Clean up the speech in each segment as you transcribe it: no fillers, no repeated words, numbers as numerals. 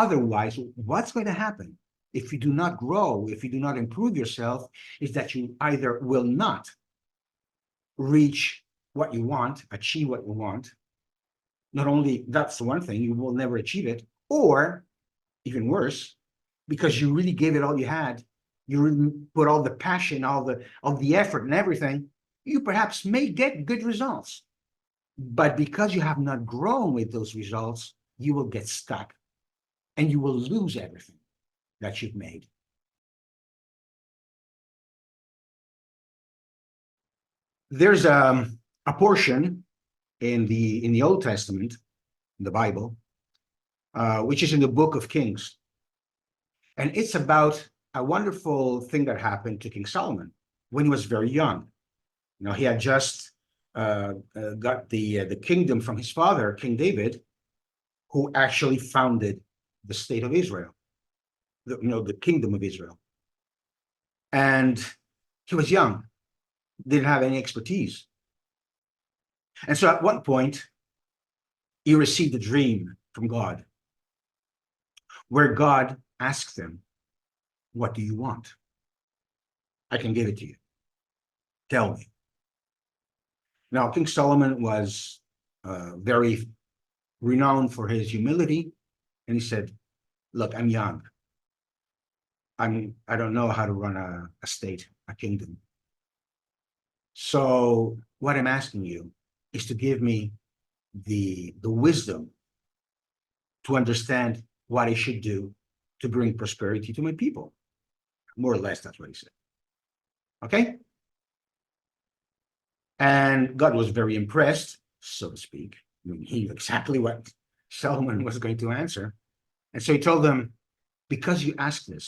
Otherwise, what's going to happen if you do not grow, if you do not improve yourself, is that you either will not reach what you want, achieve what you want. Not only that's the one thing, you will never achieve it, or even worse, because you really gave it all you had, you really put all the passion, all the effort and everything, you perhaps may get good results. But because you have not grown with those results, you will get stuck and you will lose everything that you've made. There's a portion in the Old Testament, in the Bible, which is in the book of Kings. And it's about a wonderful thing that happened to King Solomon when he was very young. You know, he had just got the kingdom from his father, King David, who actually founded the state of Israel, the kingdom of Israel. And he was young, didn't have any expertise. And so at one point, he received a dream from God, where God asked him, "What do you want? I can give it to you. Tell me." Now, King Solomon was very renowned for his humility, and he said, "Look, I'm young. I don't know how to run a state, a kingdom. So what I'm asking you is to give me the wisdom to understand what I should do to bring prosperity to my people." More or less, that's what he said. Okay? And God was very impressed, so to speak. I mean, he knew exactly what Solomon was going to answer. And so he told them, "Because you asked this,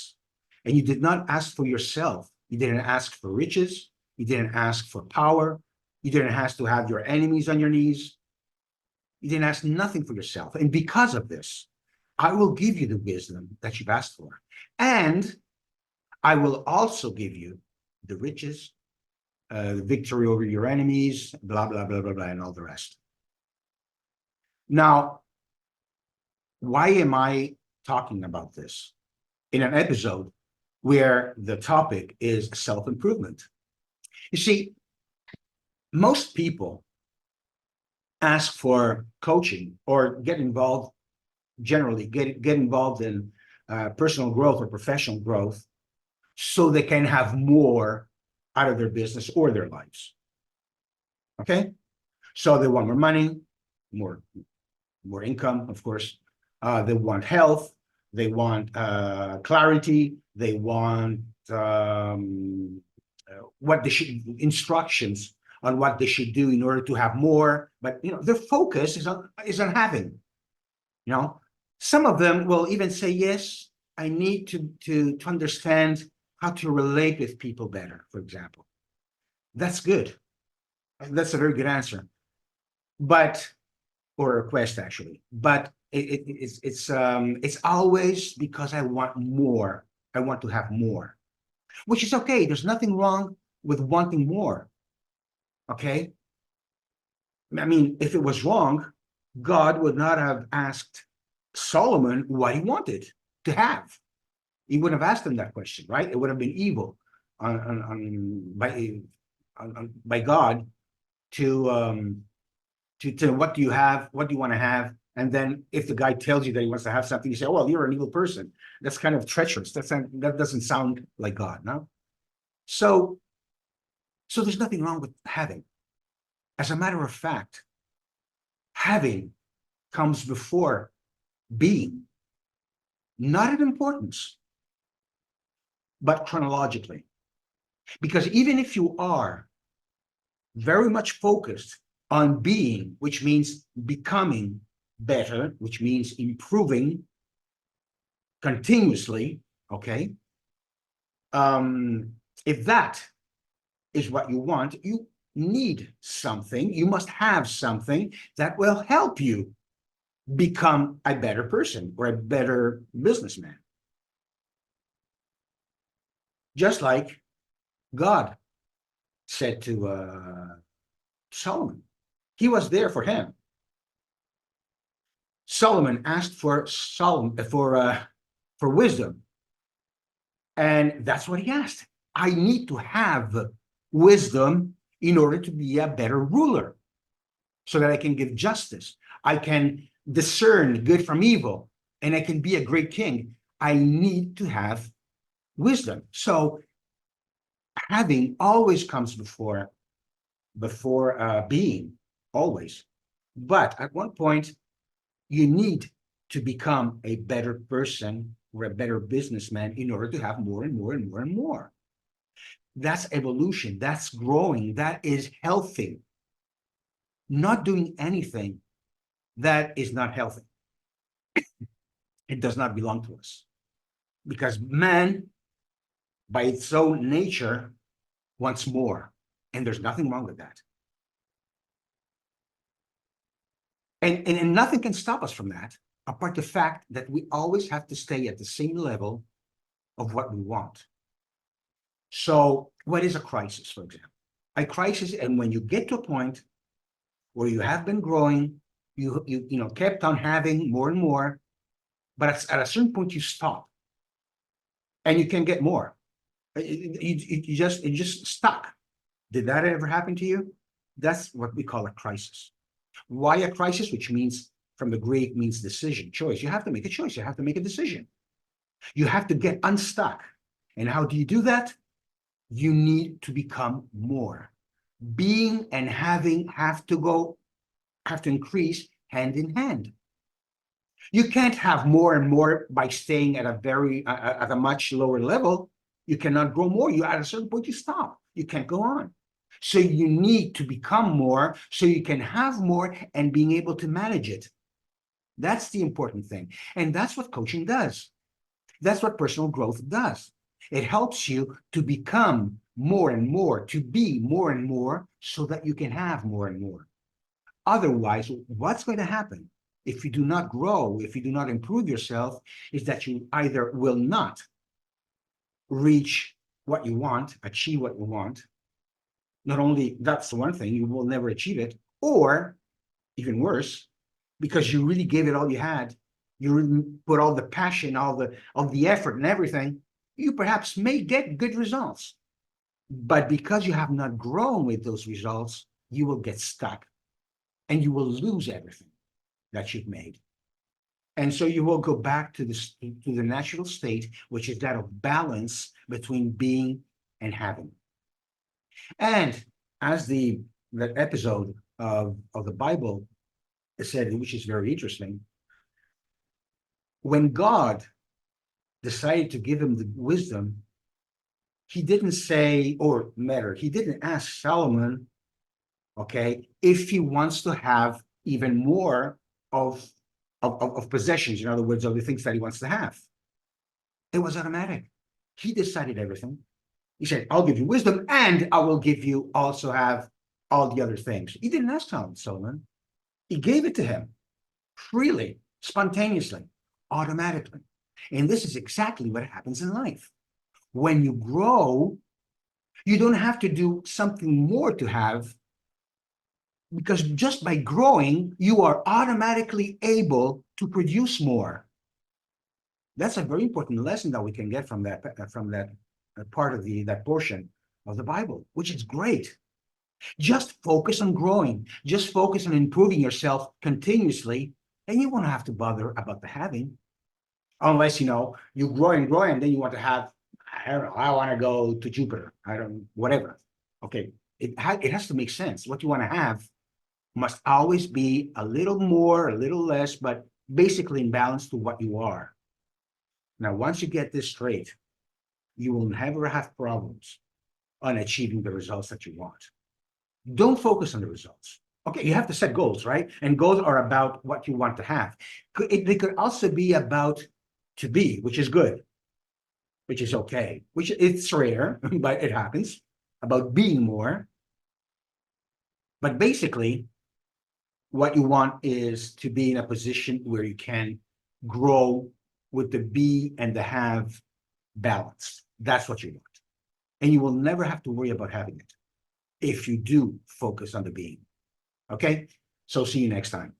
and you did not ask for yourself, you didn't ask for riches, you didn't ask for power, you didn't ask to have your enemies on your knees, you didn't ask nothing for yourself. And because of this, I will give you the wisdom that you've asked for. And I will also give you the riches, the victory over your enemies, blah, blah, blah, blah, blah, and all the rest." Now, why am I talking about this in an episode where the topic is self-improvement? You see, most people ask for coaching or get involved, generally get involved in personal growth or professional growth so they can have more out of their business or their lives. Okay? So they want more money, more income, of course. They want health. They want clarity. They want what they should, instructions on what they should do in order to have more. But their focus is on having. Some of them will even say, "Yes, I need to understand how to relate with people better," for example. That's good. That's a very good answer. But or a request actually, but it's always because I want more. I want to have more, which is okay. There's nothing wrong with wanting more. Okay. I mean, if it was wrong, God would not have asked Solomon what he wanted to have. He wouldn't have asked him that question, right? It would have been evil by God to what do you have? What do you want to have? And then if the guy tells you that he wants to have something, you say, "Oh, well, you're an evil person." That's kind of treacherous. That doesn't sound like God, no? So there's nothing wrong with having. As a matter of fact, having comes before being, not in importance, but chronologically. Because even if you are very much focused on being, which means becoming better, which means improving continuously, okay? If that is what you want, you need something, you must have something that will help you become a better person or a better businessman. Just like God said to Solomon, he was there for him. Solomon asked for for wisdom, and that's what he asked. I need to have wisdom in order to be a better ruler, so that I can give justice. I can discern good from evil, and I can be a great king. I need to have wisdom. So having always comes before being, always. But at one point, you need to become a better person or a better businessman in order to have more and more and more and more. That's evolution. That's growing. That is healthy. Not doing anything that is not healthy. It does not belong to us, because man, by its own nature, wants more, and there's nothing wrong with that. And nothing can stop us from that, apart the fact that we always have to stay at the same level of what we want. So what is a crisis, for example? A crisis, and when you get to a point where you have been growing, you kept on having more and more, but at a certain point you stop, and you can get more. You just stuck. Did that ever happen to you? That's what we call a crisis. Why a crisis? Which means, from the Greek, means decision, choice. You have to make a choice. You have to make a decision. You have to get unstuck. And how do you do that? You need to become more. Being and having have to increase hand in hand. You can't have more and more by staying at a much lower level. You cannot grow more. You at a certain point you stop. You can't go on. So you need to become more so you can have more and being able to manage it. That's the important thing. And that's what coaching does. That's what personal growth does. It helps you to become more and more, to be more and more, so that you can have more and more. Otherwise, what's going to happen if you do not grow, if you do not improve yourself, is that you either will not reach what you want, achieve what you want. Not only that's the one thing, you will never achieve it, or even worse, because you really gave it all you had, you really put all the passion, all the effort and everything, you perhaps may get good results. But because you have not grown with those results, you will get stuck and you will lose everything that you've made. And so you will go back to the natural state, which is that of balance between being and having. And as the episode of the Bible said, which is very interesting, when God decided to give him the wisdom, he didn't say, or matter, he didn't ask Solomon, okay, if he wants to have even more of possessions, in other words, of the things that he wants to have. It was automatic. He decided everything. He said, I'll give you wisdom, and I will give you also have all the other things. He didn't ask Solomon. He gave it to him freely, spontaneously, automatically. And this is exactly what happens in life. When you grow, you don't have to do something more to have, because just by growing, you are automatically able to produce more. That's a very important lesson that we can get from that part of that portion of the Bible, which is great. Just focus on growing. Just focus on improving yourself continuously, and you won't have to bother about the having, unless you grow and grow, and then you want to have. I don't know. I want to go to Jupiter. Whatever. Okay, it has to make sense. What you want to have must always be a little more, a little less, but basically in balance to what you are. Now, once you get this straight, you will never have problems on achieving the results that you want. Don't focus on the results. Okay, you have to set goals, right? And goals are about what you want to have. They could also be about to be, which is good, which is okay, which it's rare, but it happens, about being more. But basically, what you want is to be in a position where you can grow with the be and the have balanced. That's what you want. And you will never have to worry about having it if you do focus on the being. Okay? So see you next time.